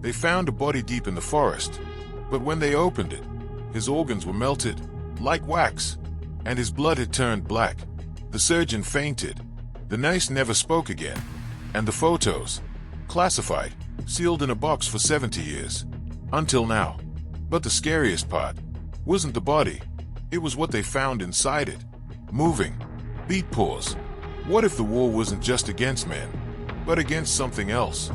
They found a body deep in the forest, but when they opened it, his organs were melted, like wax, and his blood had turned black. The surgeon fainted. The nurse never spoke again, and the photos, classified, sealed in a box for 70 years. Until now. But the scariest part wasn't the body, it was what they found inside it. Moving. Beat pause. What if the war wasn't just against men, but against something else?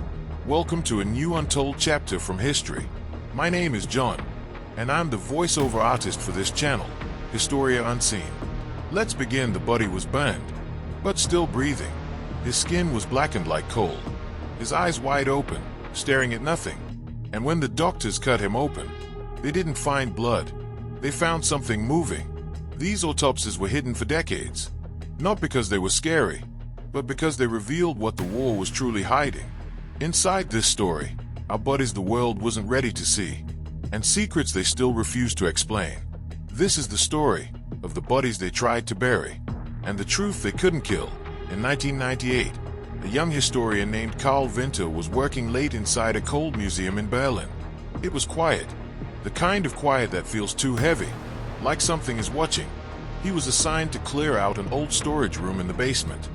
Welcome to a new untold chapter from history. My name is John, and I'm the voiceover artist for this channel, Historia Unseen. Let's begin. The body was burned, but still breathing. His skin was blackened like coal, his eyes wide open, staring at nothing. And when the doctors cut him open, they didn't find blood. They found something moving. These autopsies were hidden for decades, not because they were scary, but because they revealed what the war was truly hiding. Inside this story are bodies the world wasn't ready to see, and secrets they still refuse to explain. This is the story of the bodies they tried to bury, and the truth they couldn't kill. In 1998, a young historian named Karl Winter was working late inside a cold museum in Berlin. It was quiet, the kind of quiet that feels too heavy, like something is watching. He was assigned to clear out an old storage room in the basement.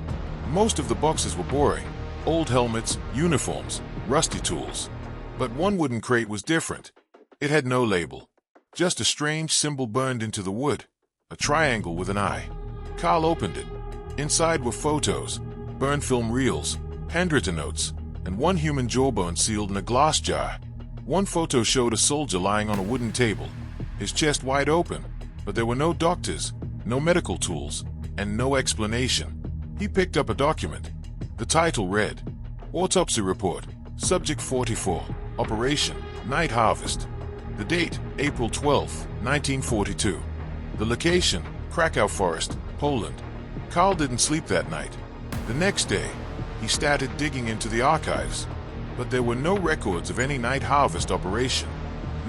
Most of the boxes were boring, old helmets, uniforms, rusty tools. But one wooden crate was different. It had no label, just a strange symbol burned into the wood, a triangle with an eye. Karl opened it. Inside were photos, burned film reels, handwritten notes, and one human jawbone sealed in a glass jar. One photo showed a soldier lying on a wooden table, his chest wide open, but there were no doctors, no medical tools, and no explanation. He picked up a document. The title read, Autopsy Report, Subject 44, Operation Night Harvest. The date, April 12, 1942. The location, Krakow Forest, Poland. Karl didn't sleep that night. The next day, he started digging into the archives, but there were no records of any night harvest operation.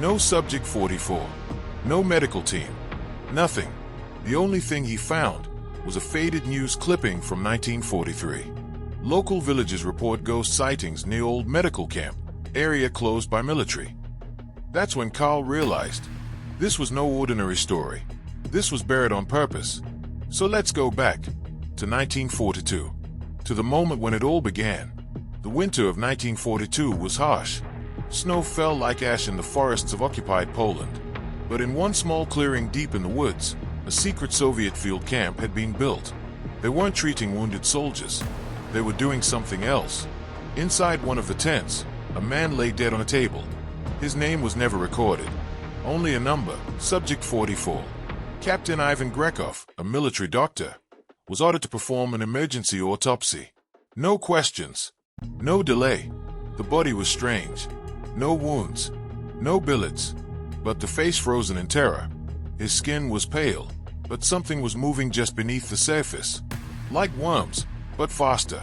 No Subject 44, no medical team, nothing. The only thing he found was a faded news clipping from 1943. Local villagers report ghost sightings near old medical camp, area closed by military. That's when Karl realized this was no ordinary story. This was buried on purpose. So let's go back to 1942, to the moment when it all began. The winter of 1942 was harsh. Snow fell like ash in the forests of occupied Poland. But in one small clearing deep in the woods, a secret Soviet field camp had been built. They weren't treating wounded soldiers. They were doing something else. Inside one of the tents, a man lay dead on a table. His name was never recorded. Only a number, Subject 44. Captain Ivan Grekov, a military doctor, was ordered to perform an emergency autopsy. No questions. No delay. The body was strange. No wounds. No billets. But the face frozen in terror. His skin was pale, but something was moving just beneath the surface. Like worms, but faster.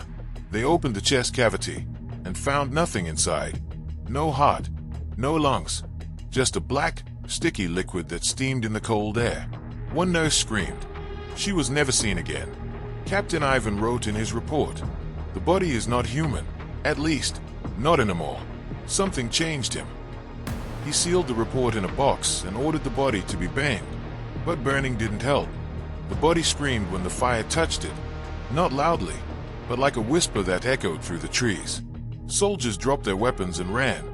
They opened the chest cavity and found nothing inside. No heart. No lungs. Just a black, sticky liquid that steamed in the cold air. One nurse screamed. She was never seen again. Captain Ivan wrote in his report, "The body is not human, at least, not anymore." Something changed him. He sealed the report in a box and ordered the body to be burned. But burning didn't help. The body screamed when the fire touched it. Not loudly, but like a whisper that echoed through the trees. Soldiers dropped their weapons and ran.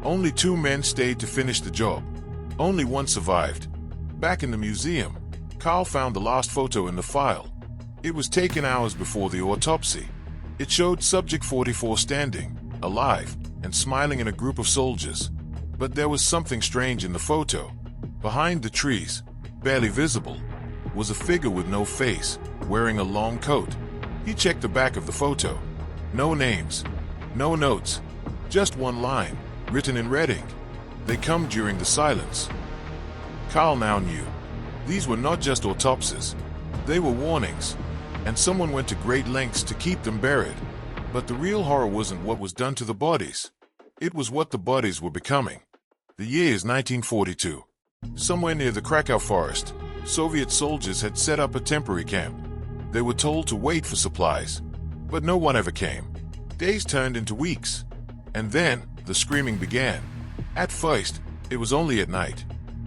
Only 2 men stayed to finish the job. Only one survived. Back in the museum, Karl found the last photo in the file. It was taken hours before the autopsy. It showed Subject 44 standing, alive, and smiling in a group of soldiers. But there was something strange in the photo. Behind the trees, barely visible, was a figure with no face, wearing a long coat. He checked the back of the photo. No names, no notes, just one line, written in red ink. They come during the silence. Karl now knew. These were not just autopsies. They were warnings, and someone went to great lengths to keep them buried. But the real horror wasn't what was done to the bodies. It was what the bodies were becoming. The year is 1942. Somewhere near the Krakow forest, Soviet soldiers had set up a temporary camp. They were told to wait for supplies, but no one ever came. Days turned into weeks, and then the screaming began. At first, it was only at night.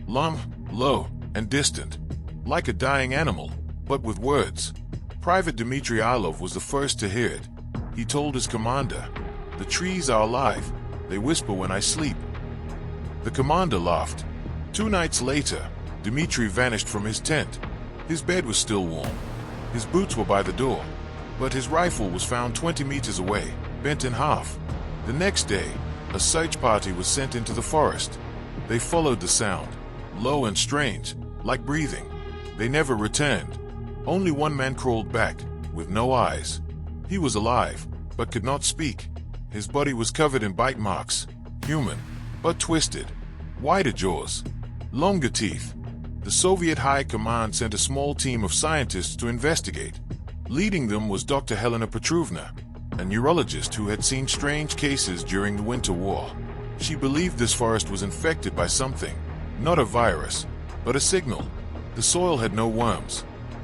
Low, and distant. Like a dying animal, but with words. Private Dmitry Ilov was the first to hear it. He told his commander, "The trees are alive. They whisper when I sleep." The commander laughed. 2 nights later, Dmitry vanished from his tent. His bed was still warm. His boots were by the door, but his rifle was found 20 meters away, bent in half. The next day, a search party was sent into the forest. They followed the sound, low and strange, like breathing. They never returned. Only one man crawled back, with no eyes. He was alive, but could not speak. His body was covered in bite marks, human, but twisted. Wider jaws, longer teeth. The Soviet High Command sent a small team of scientists to investigate. Leading them was Dr. Helena Petrovna, a neurologist who had seen strange cases during the Winter War. She believed this forest was infected by something, not a virus, but a signal. The soil had no worms.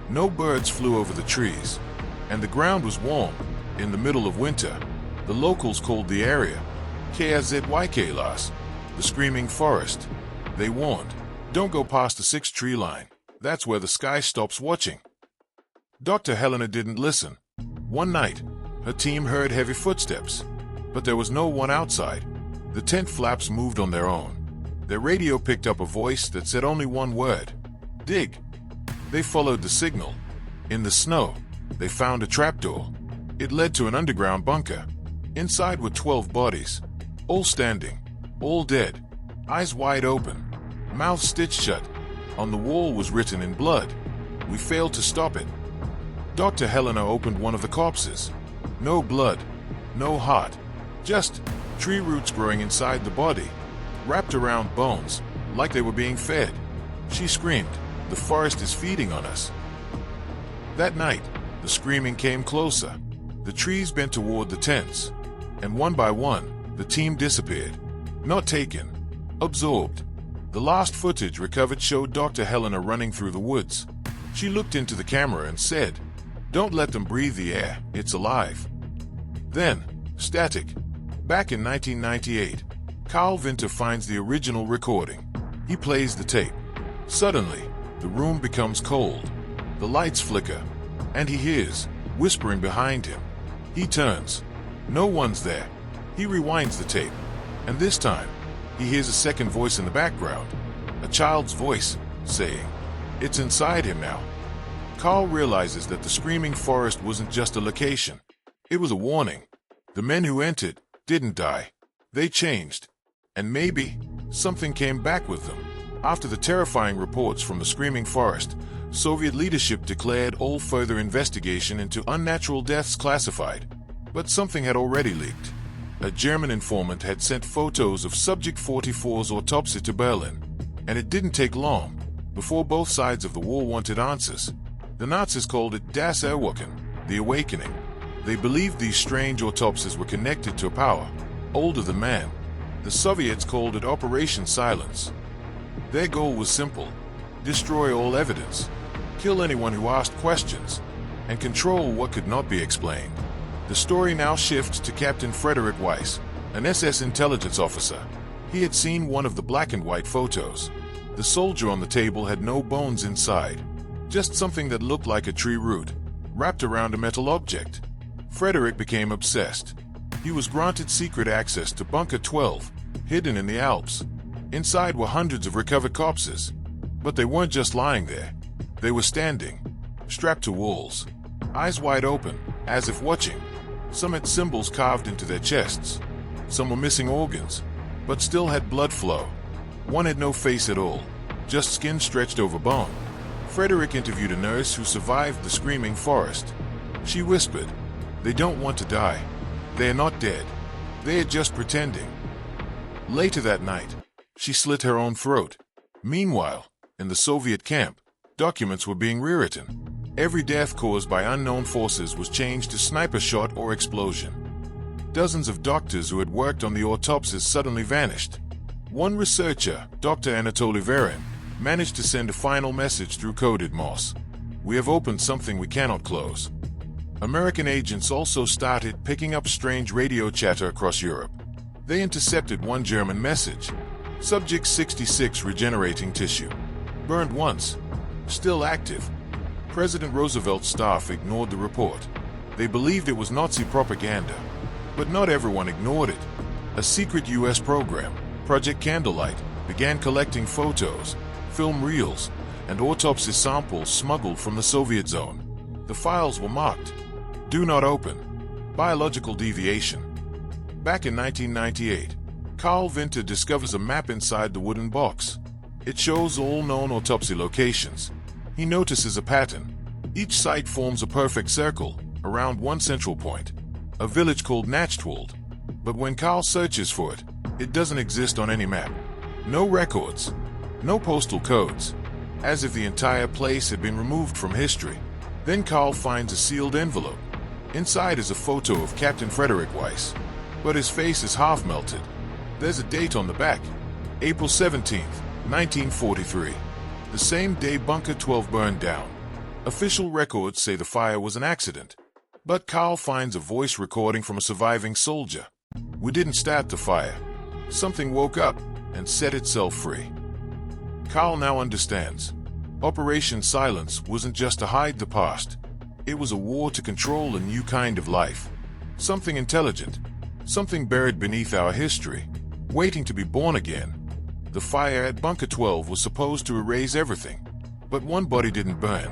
No birds flew over the trees. And the ground was warm, in the middle of winter. The locals called the area Kazyklas, the Screaming Forest. They warned, "Don't go past the 6th tree line. That's where the sky stops watching." Dr. Helena didn't listen. One night, her team heard heavy footsteps, but there was no one outside. The tent flaps moved on their own. Their radio picked up a voice that said only one word: "Dig." They followed the signal. In the snow, they found a trapdoor. It led to an underground bunker. Inside were 12 bodies, all standing, all dead, eyes wide open, mouths stitched shut. On the wall was written in blood, "We failed to stop it." Dr. Helena opened one of the corpses. No blood, no heart, just tree roots growing inside the body, wrapped around bones, like they were being fed. She screamed, "The forest is feeding on us." That night, the screaming came closer. The trees bent toward the tents, and one by one, the team disappeared. Not taken, absorbed. The last footage recovered showed Dr. Helena running through the woods. She looked into the camera and said, "Don't let them breathe the air, it's alive." Then, static. Back in 1998, Carl Winter finds the original recording. He plays the tape. Suddenly, the room becomes cold. The lights flicker, and he hears, whispering behind him. He turns. No one's there. He rewinds the tape, and this time, he hears a second voice in the background. A child's voice, saying, "It's inside him now." Carl realizes that the Screaming Forest wasn't just a location. It was a warning. The men who entered didn't die. They changed. And maybe something came back with them. After the terrifying reports from the Screaming Forest, Soviet leadership declared all further investigation into unnatural deaths classified. But something had already leaked. A German informant had sent photos of Subject 44's autopsy to Berlin. And it didn't take long before both sides of the war wanted answers. The Nazis called it Das Erwachen, the awakening. They believed these strange autopsies were connected to a power older than man. The Soviets called it Operation Silence. Their goal was simple: destroy all evidence, kill anyone who asked questions, and control what could not be explained. The story now shifts to Captain Frederick Weiss, an SS intelligence officer. He had seen one of the black and white photos. The soldier on the table had no bones inside, just something that looked like a tree root, wrapped around a metal object. Frederick became obsessed. He was granted secret access to Bunker 12, hidden in the Alps. Inside were hundreds of recovered corpses. But they weren't just lying there. They were standing, strapped to walls, eyes wide open, as if watching. Some had symbols carved into their chests. Some were missing organs, but still had blood flow. One had no face at all, just skin stretched over bone. Frederick interviewed a nurse who survived the Screaming Forest. She whispered, "They don't want to die. They are not dead. They are just pretending." Later that night, she slit her own throat. Meanwhile, in the Soviet camp, documents were being rewritten. Every death caused by unknown forces was changed to sniper shot or explosion. Dozens of doctors who had worked on the autopsies suddenly vanished. One researcher, Dr. Anatoly Verin, managed to send a final message through coded Morse. "We have opened something we cannot close." American agents also started picking up strange radio chatter across Europe. They intercepted one German message. Subject 66 regenerating tissue. Burned once. Still active. President Roosevelt's staff ignored the report. They believed it was Nazi propaganda. But not everyone ignored it. A secret U.S. program, Project Candlelight, began collecting photos, film reels, and autopsy samples smuggled from the Soviet zone. The files were marked. Do not open. Biological deviation. Back in 1998, Carl Winter discovers a map inside the wooden box. It shows all known autopsy locations. He notices a pattern. Each site forms a perfect circle around one central point, a village called Nachtwald. But when Carl searches for it, it doesn't exist on any map. No records, no postal codes, as if the entire place had been removed from history. Then Carl finds a sealed envelope. Inside is a photo of Captain Frederick Weiss, but his face is half melted. There's a date on the back, April 17th, 1943, the same day Bunker 12 burned down. Official records say the fire was an accident, but Carl finds a voice recording from a surviving soldier. We didn't start the fire. Something woke up and set itself free. Carl now understands. Operation Silence wasn't just to hide the past. It was a war to control a new kind of life. Something intelligent. Something buried beneath our history, waiting to be born again. The fire at Bunker 12 was supposed to erase everything. But one body didn't burn.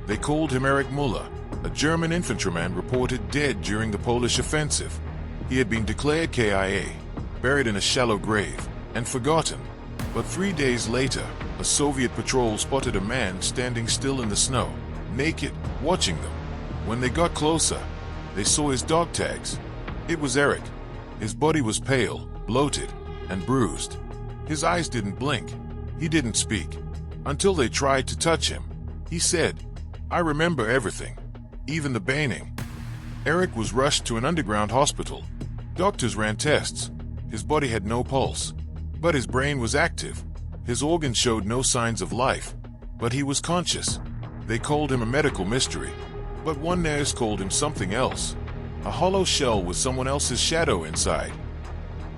They called him Erich Müller, a German infantryman reported dead during the Polish offensive. He had been declared KIA, buried in a shallow grave, and forgotten. But 3 days later, a Soviet patrol spotted a man standing still in the snow, naked, watching them. When they got closer, they saw his dog tags. It was Erich. His body was pale, bloated, and bruised. His eyes didn't blink. He didn't speak. Until they tried to touch him. He said, "I remember everything, even the baning." Erich was rushed to an underground hospital. Doctors ran tests. His body had no pulse, but his brain was active. His organs showed no signs of life, but he was conscious. They called him a medical mystery, but one nurse called him something else. A hollow shell with someone else's shadow inside.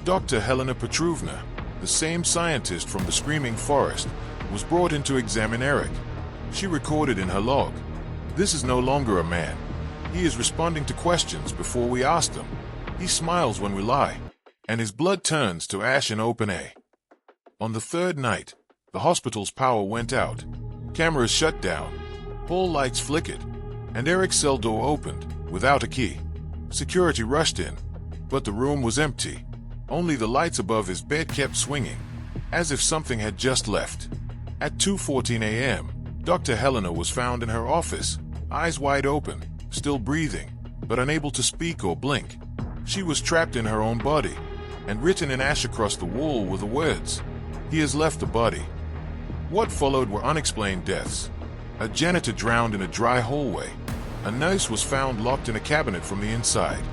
Dr. Helena Petrovna, the same scientist from the Screaming Forest, was brought in to examine Erich. She recorded in her log, "This is no longer a man. He is responding to questions before we ask them. He smiles when we lie, and his blood turns to ash in open A." On the third night, the hospital's power went out. Cameras shut down. Hall lights flickered, and Erich's cell door opened, without a key. Security rushed in, but the room was empty. Only the lights above his bed kept swinging, as if something had just left. At 2:14 a.m., Dr. Helena was found in her office, eyes wide open, still breathing, but unable to speak or blink. She was trapped in her own body, and written in ash across the wall were the words, "He has left the body." What followed were unexplained deaths. A janitor drowned in a dry hallway. A nurse was found locked in a cabinet from the inside.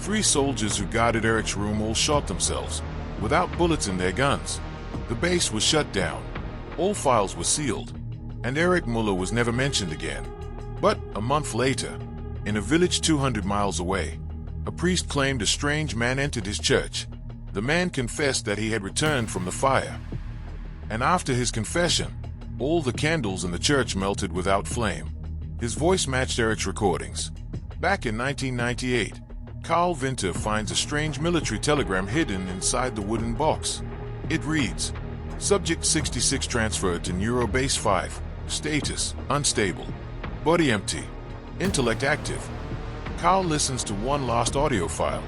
3 soldiers who guarded Erich's room all shot themselves, without bullets in their guns. The base was shut down. All files were sealed, and Erich Müller was never mentioned again. But a month later, in a village 200 miles away, a priest claimed a strange man entered his church. The man confessed that he had returned from the fire. And after his confession, all the candles in the church melted without flame. His voice matched Erich's recordings. Back in 1998, Carl Winter finds a strange military telegram hidden inside the wooden box. It reads, "Subject 66 transferred to Neurobase 5. Status, unstable. Body empty. Intellect active." Carl listens to one last audio file.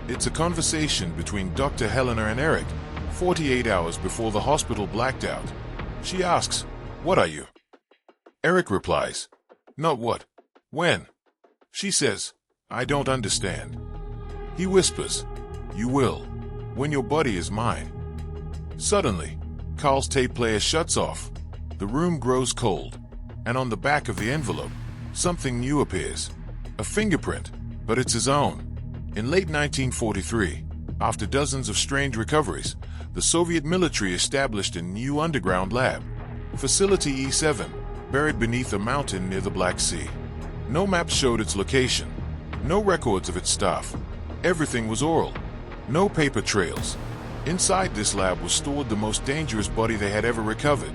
It's a conversation between Dr. Helena and Erich, 48 hours before the hospital blacked out. She asks, "What are you?" Erich replies, "Not what. When?" She says, "I don't understand." He whispers, "You will, when your body is mine." Suddenly, Carl's tape player shuts off. The room grows cold, and on the back of the envelope, something new appears. A fingerprint, but it's his own. In late 1943, after dozens of strange recoveries, the Soviet military established a new underground lab, Facility E7, buried beneath a mountain near the Black Sea. No map showed its location, no records of its staff. Everything was oral. No paper trails. Inside this lab was stored the most dangerous body they had ever recovered.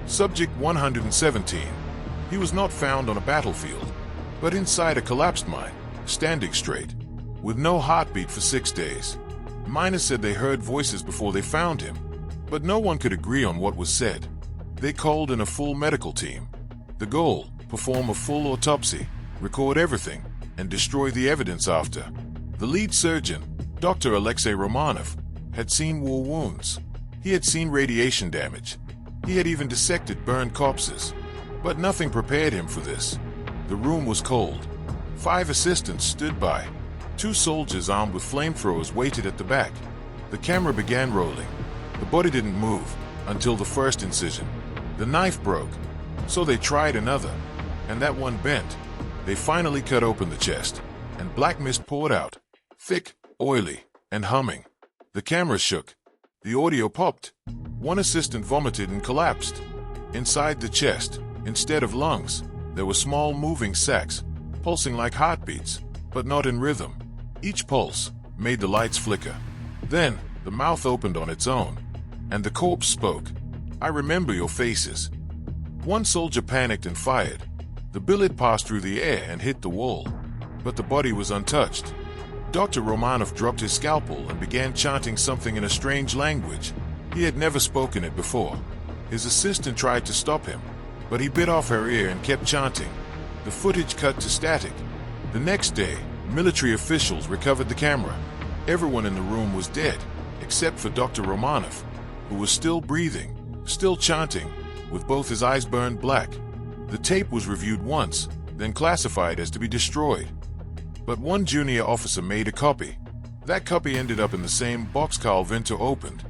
Subject 117. He was not found on a battlefield, but inside a collapsed mine, standing straight, with no heartbeat for 6 days. Miners said they heard voices before they found him, but no one could agree on what was said. They called in a full medical team. The goal: perform a full autopsy, record everything, and destroy the evidence after. The lead surgeon, Dr. Alexei Romanov, had seen war wounds. He had seen radiation damage. He had even dissected burned corpses. But nothing prepared him for this. The room was cold. 5 assistants stood by. 2 soldiers armed with flamethrowers waited at the back. The camera began rolling. The body didn't move until the first incision. The knife broke, so they tried another, and that one bent. They finally cut open the chest, and black mist poured out, thick, oily, and humming. The camera shook. The audio popped. One assistant vomited and collapsed. Inside the chest, instead of lungs, there were small moving sacs, pulsing like heartbeats, but not in rhythm. Each pulse made the lights flicker. Then, the mouth opened on its own, and the corpse spoke. "I remember your faces." One soldier panicked and fired. The billet passed through the air and hit the wall, but the body was untouched. Dr. Romanov dropped his scalpel and began chanting something in a strange language. He had never spoken it before. His assistant tried to stop him, but he bit off her ear and kept chanting. The footage cut to static. The next day, military officials recovered the camera. Everyone in the room was dead, except for Dr. Romanov, who was still breathing, still chanting, with both his eyes burned black. The tape was reviewed once, then classified as to be destroyed. But one junior officer made a copy. That copy ended up in the same box Carl Winter opened.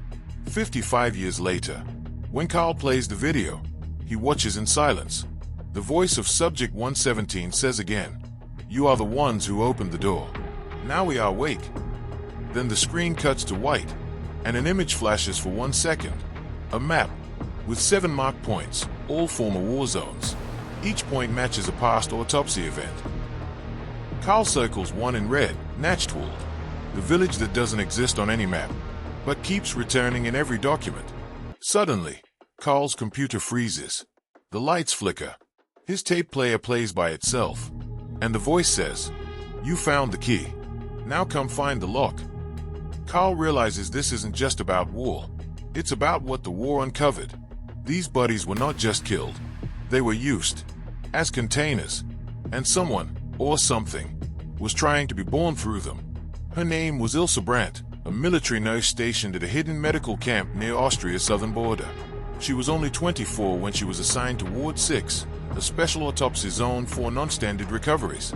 55 years later, when Carl plays the video, he watches in silence. The voice of Subject 117 says again, "You are the ones who opened the door. Now we are awake." Then the screen cuts to white, and an image flashes for 1 second. A map, with 7 marked points, all former war zones. Each point matches a past autopsy event. Carl circles one in red, Nachtwald, the village that doesn't exist on any map, but keeps returning in every document. Suddenly, Carl's computer freezes. The lights flicker. His tape player plays by itself, and the voice says, "You found the key. Now come find the lock." Carl realizes this isn't just about war. It's about what the war uncovered. These bodies were not just killed. They were used as containers, and someone, or something, was trying to be born through them. Her name was Ilse Brandt, a military nurse stationed at a hidden medical camp near Austria's southern border. She was only 24 when she was assigned to Ward 6, a special autopsy zone for non-standard recoveries.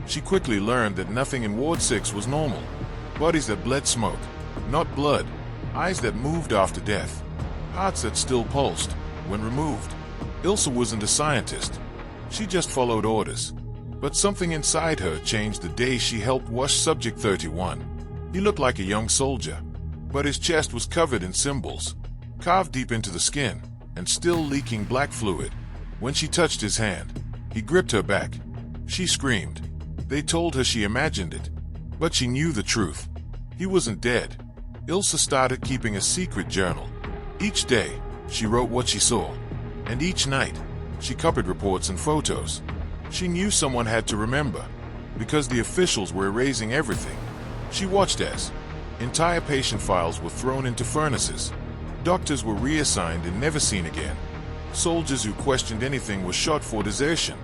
She quickly learned that nothing in Ward 6 was normal. Bodies that bled smoke, not blood. Eyes that moved after death. Hearts that still pulsed when removed. Ilse wasn't a scientist. She just followed orders. But something inside her changed the day she helped wash Subject 31. He looked like a young soldier, but his chest was covered in symbols, carved deep into the skin, and still leaking black fluid. When she touched his hand, he gripped her back. She screamed. They told her she imagined it, but she knew the truth. He wasn't dead. Ilse started keeping a secret journal. Each day, she wrote what she saw, and each night, she copied reports and photos. She knew someone had to remember, because the officials were erasing everything. She watched as entire patient files were thrown into furnaces. Doctors were reassigned and never seen again. Soldiers who questioned anything were shot for desertion.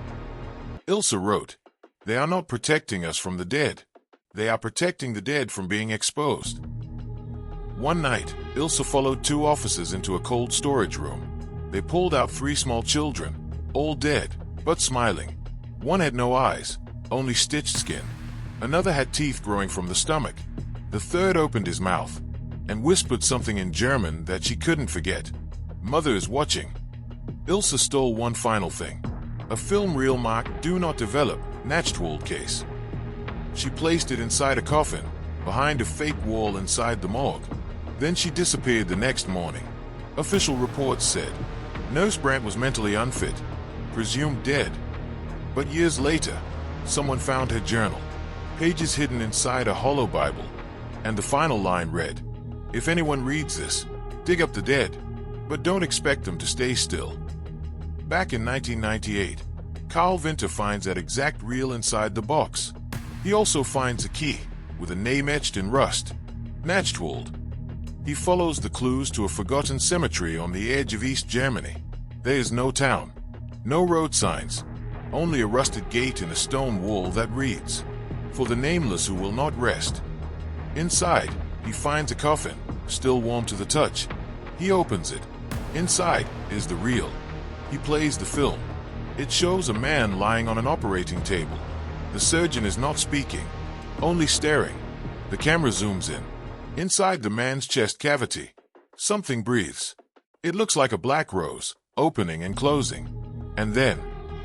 Ilse wrote, "They are not protecting us from the dead. They are protecting the dead from being exposed." One night, Ilse followed 2 officers into a cold storage room. They pulled out 3 small children, all dead, but smiling. One had no eyes, only stitched skin. Another had teeth growing from the stomach. The third opened his mouth and whispered something in German that she couldn't forget. "Mother is watching." Ilse stole one final thing, a film reel marked "Do Not Develop" Nachtwald case. She placed it inside a coffin, behind a fake wall inside the morgue. Then she disappeared the next morning. Official reports said Nurse Brandt was mentally unfit, presumed dead. But years later, someone found her journal, pages hidden inside a hollow Bible. And the final line read, "If anyone reads this, dig up the dead, but don't expect them to stay still." Back in 1998, Carl Winter finds that exact reel inside the box. He also finds a key, with a name etched in rust, Nachtwald. He follows the clues to a forgotten cemetery on the edge of East Germany. There is no town, no road signs, only a rusted gate and a stone wall that reads, "For the nameless who will not rest." Inside, he finds a coffin, still warm to the touch. He opens it. Inside is the reel. He plays the film. It shows a man lying on an operating table. The surgeon is not speaking, only staring. The camera zooms in. Inside the man's chest cavity, something breathes. It looks like a black rose, opening and closing. And then,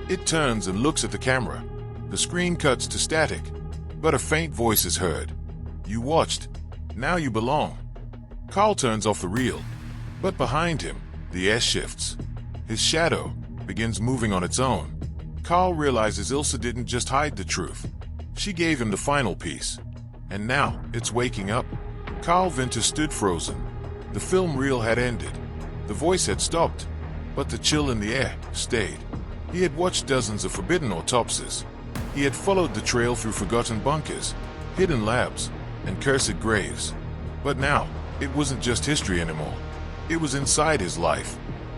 it turns and looks at the camera. The screen cuts to static, but a faint voice is heard. "You watched. Now you belong." Carl turns off the reel, but behind him, the S shifts. His shadow begins moving on its own. Carl realizes Ilse didn't just hide the truth. She gave him the final piece. And now, it's waking up. Carl Winter stood frozen. The film reel had ended. The voice had stopped, but the chill in the air stayed. He had watched dozens of forbidden autopsies. He had followed the trail through forgotten bunkers, hidden labs, and cursed graves. But now, it wasn't just history anymore. It was inside his life.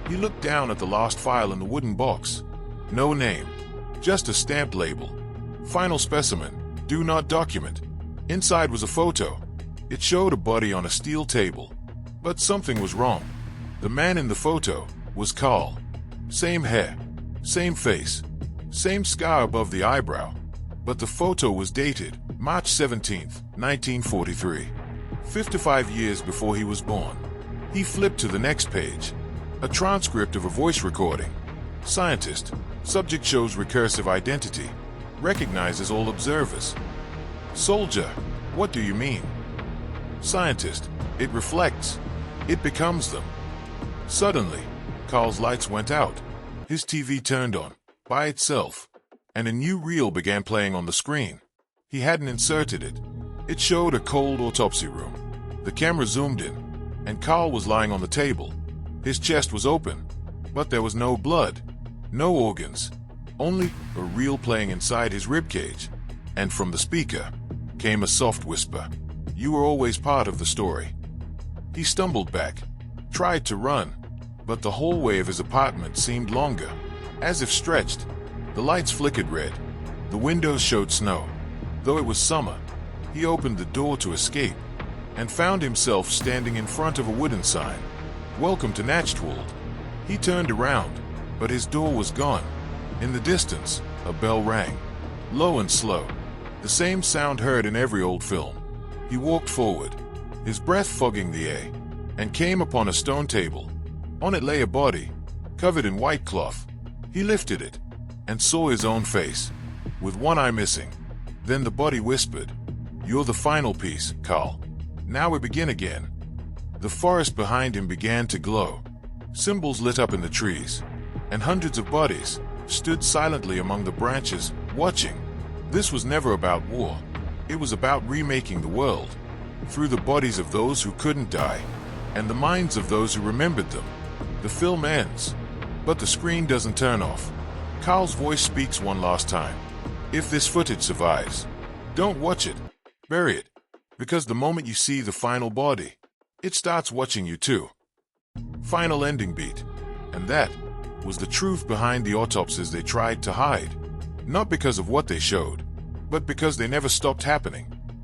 He looked down at the last file in the wooden box. No name, just a stamped label. "Final specimen, do not document." Inside was a photo. It showed a body on a steel table. But something was wrong. The man in the photo was Carl. Same hair, same face, same scar above the eyebrow. But the photo was dated March 17th, 1943. 55 years before he was born. He flipped to the next page. A transcript of a voice recording. Scientist. Subject shows recursive identity. Recognizes all observers. Soldier. What do you mean? Scientist. It reflects. It becomes them. Suddenly, Carl's lights went out. His TV turned on, by itself, and a new reel began playing on the screen. He hadn't inserted it. It showed a cold autopsy room. The camera zoomed in, and Carl was lying on the table. His chest was open, but there was no blood, no organs, only a reel playing inside his ribcage. And from the speaker came a soft whisper. "You were always part of the story." He stumbled back, tried to run, but the hallway of his apartment seemed longer, as if stretched. The lights flickered red. The windows showed snow. Though it was summer, he opened the door to escape and found himself standing in front of a wooden sign. "Welcome to Nachtwald." He turned around, but his door was gone. In the distance, a bell rang, low and slow, the same sound heard in every old film. He walked forward, his breath fogging the air, and came upon a stone table. On it lay a body, covered in white cloth. He lifted it and saw his own face, with one eye missing. Then the body whispered, "You're the final piece, Carl. Now we begin again." The forest behind him began to glow. Symbols lit up in the trees, and hundreds of bodies stood silently among the branches, watching. This was never about war. It was about remaking the world, through the bodies of those who couldn't die, and the minds of those who remembered them. The film ends, but the screen doesn't turn off. Carl's voice speaks one last time. "If this footage survives, don't watch it. Bury it. Because the moment you see the final body, it starts watching you too." Final ending beat. And that was the truth behind the autopsies they tried to hide. Not because of what they showed, but because they never stopped happening.